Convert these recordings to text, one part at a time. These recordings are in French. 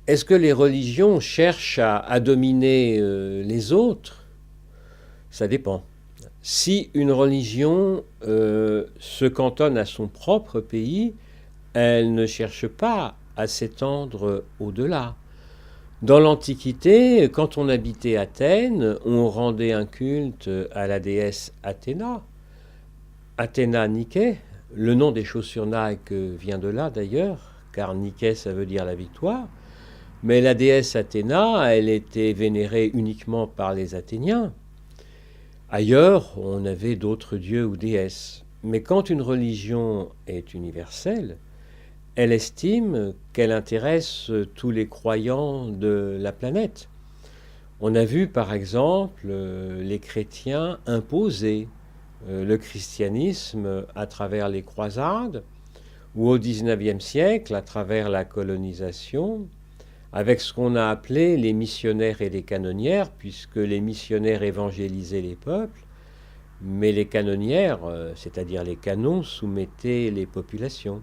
Est-ce que les religions cherchent à dominer les autres? Ça dépend. Si une religion se cantonne à son propre pays, elle ne cherche pas à s'étendre au-delà. Dans l'Antiquité, quand on habitait Athènes, on rendait un culte à la déesse Athéna. Athéna Nike, le nom des chaussures Nike vient de là d'ailleurs, car Nike ça veut dire la victoire. Mais la déesse Athéna, elle était vénérée uniquement par les Athéniens. Ailleurs, on avait d'autres dieux ou déesses. Mais quand une religion est universelle, elle estime qu'elle intéresse tous les croyants de la planète. On a vu par exemple les chrétiens imposer le christianisme à travers les croisades ou au XIXe siècle à travers la colonisation avec ce qu'on a appelé les missionnaires et les canonnières, puisque les missionnaires évangélisaient les peuples, mais les canonnières, c'est-à-dire les canons, soumettaient les populations.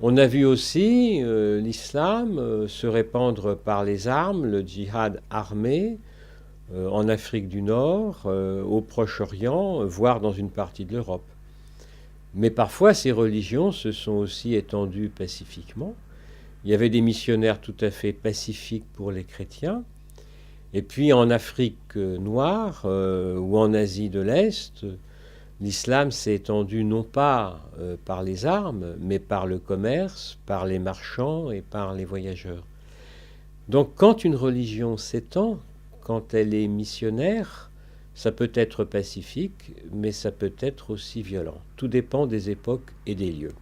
On a vu aussi l'islam se répandre par les armes, le djihad armé, en Afrique du Nord, au Proche-Orient, voire dans une partie de l'Europe. Mais parfois, ces religions se sont aussi étendues pacifiquement. Il y avait des missionnaires tout à fait pacifiques pour les chrétiens. Et puis en Afrique noire ou en Asie de l'Est, l'islam s'est étendu non pas par les armes, mais par le commerce, par les marchands et par les voyageurs. Donc quand une religion s'étend, quand elle est missionnaire, ça peut être pacifique, mais ça peut être aussi violent. Tout dépend des époques et des lieux.